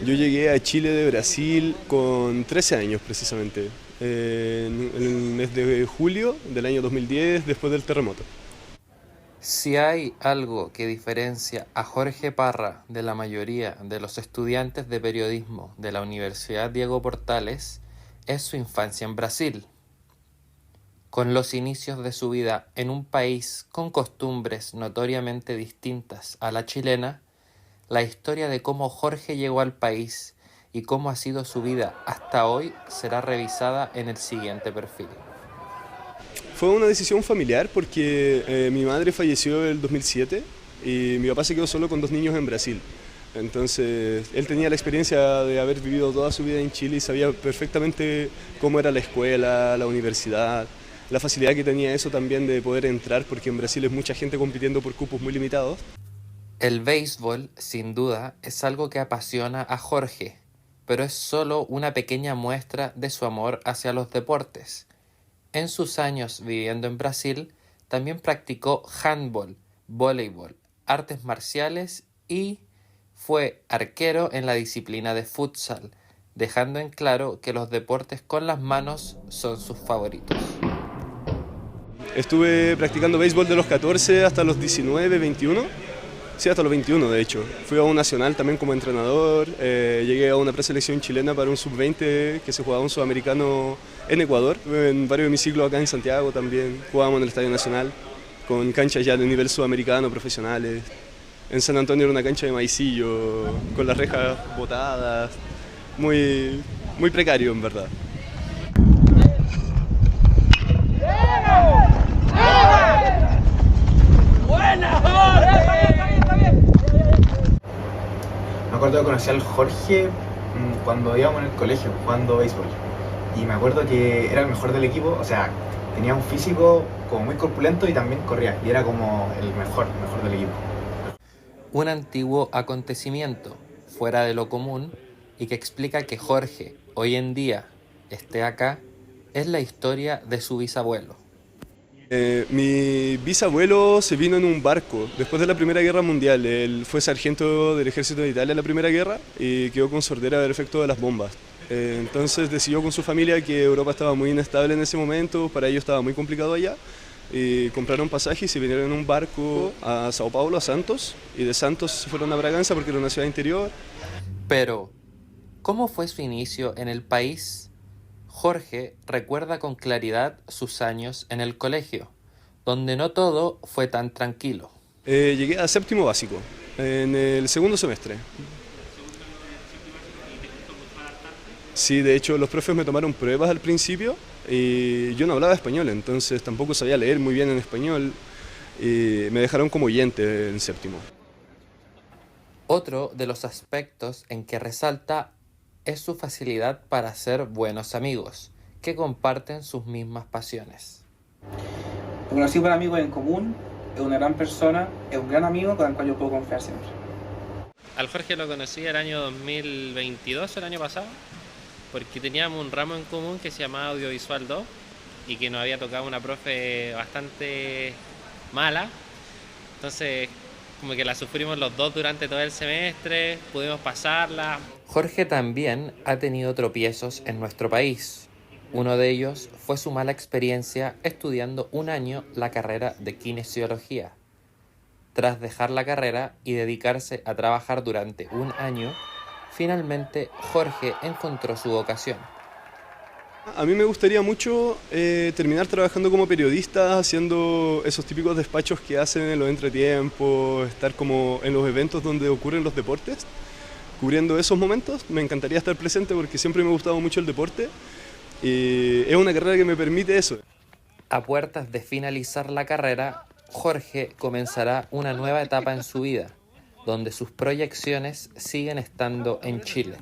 Yo llegué a Chile de Brasil con 13 años precisamente, en el mes de julio del año 2010, después del terremoto. Si hay algo que diferencia a Jorge Parra de la mayoría de los estudiantes de periodismo de la Universidad Diego Portales, es su infancia en Brasil. Con los inicios de su vida en un país con costumbres notoriamente distintas a la chilena, la historia de cómo Jorge llegó al país y cómo ha sido su vida hasta hoy será revisada en el siguiente perfil. Fue una decisión familiar porque mi madre falleció en el 2007 y mi papá se quedó solo con dos niños en Brasil. Entonces, él tenía la experiencia de haber vivido toda su vida en Chile y sabía perfectamente cómo era la escuela, la universidad, la facilidad que tenía eso también de poder entrar, porque en Brasil es mucha gente compitiendo por cupos muy limitados. El béisbol, sin duda, es algo que apasiona a Jorge, pero es solo una pequeña muestra de su amor hacia los deportes. En sus años viviendo en Brasil, también practicó handball, voleibol, artes marciales y fue arquero en la disciplina de futsal, dejando en claro que los deportes con las manos son sus favoritos. Estuve practicando béisbol de los 14 hasta los 19, 21. Sí, hasta los 21 de hecho. Fui a un nacional también como entrenador, llegué a una preselección chilena para un sub-20 que se jugaba un sudamericano en Ecuador. En varios de mis ciclos acá en Santiago también jugábamos en el Estadio Nacional, con canchas ya de nivel sudamericano, profesionales. En San Antonio era una cancha de maicillo, con las rejas botadas, muy precario en verdad. Me acuerdo que conocí al Jorge cuando íbamos en el colegio jugando béisbol. Y me acuerdo que era el mejor del equipo, o sea, tenía un físico como muy corpulento y también corría. Y era como el mejor del equipo. Un antiguo acontecimiento fuera de lo común y que explica que Jorge hoy en día esté acá es la historia de su bisabuelo. Mi bisabuelo se vino en un barco después de la Primera Guerra Mundial. Él fue sargento del ejército de Italia en la Primera Guerra y quedó con sordera del efecto de las bombas. Entonces decidió con su familia que Europa estaba muy inestable en ese momento, para ellos estaba muy complicado allá, y compraron pasajes y se vinieron en un barco a Sao Paulo, a Santos, y de Santos se fueron a Braganza porque era una ciudad interior. Pero, ¿cómo fue su inicio en el país? Jorge recuerda con claridad sus años en el colegio, donde no todo fue tan tranquilo. Llegué a séptimo básico, en el segundo semestre. Sí, de hecho los profes me tomaron pruebas al principio y yo no hablaba español, entonces tampoco sabía leer muy bien en español y me dejaron como oyente en séptimo. Otro de los aspectos en que resalta es su facilidad para hacer buenos amigos, que comparten sus mismas pasiones. Lo conocí por amigos en común, es una gran persona, es un gran amigo con el cual yo puedo confiar siempre. Al Jorge lo conocí el año 2022, el año pasado, porque teníamos un ramo en común que se llamaba Audiovisual 2 y que nos había tocado una profe bastante mala. Entonces, como que la sufrimos los dos durante todo el semestre, pudimos pasarla. Jorge también ha tenido tropiezos en nuestro país. Uno de ellos fue su mala experiencia estudiando un año la carrera de kinesiología. Tras dejar la carrera y dedicarse a trabajar durante un año, finalmente Jorge encontró su vocación. A mí me gustaría mucho terminar trabajando como periodista, haciendo esos típicos despachos que hacen en los entretiempos, estar como en los eventos donde ocurren los deportes, cubriendo esos momentos. Me encantaría estar presente porque siempre me ha gustado mucho el deporte y es una carrera que me permite eso. A puertas de finalizar la carrera, Jorge comenzará una nueva etapa en su vida, donde sus proyecciones siguen estando en Chile.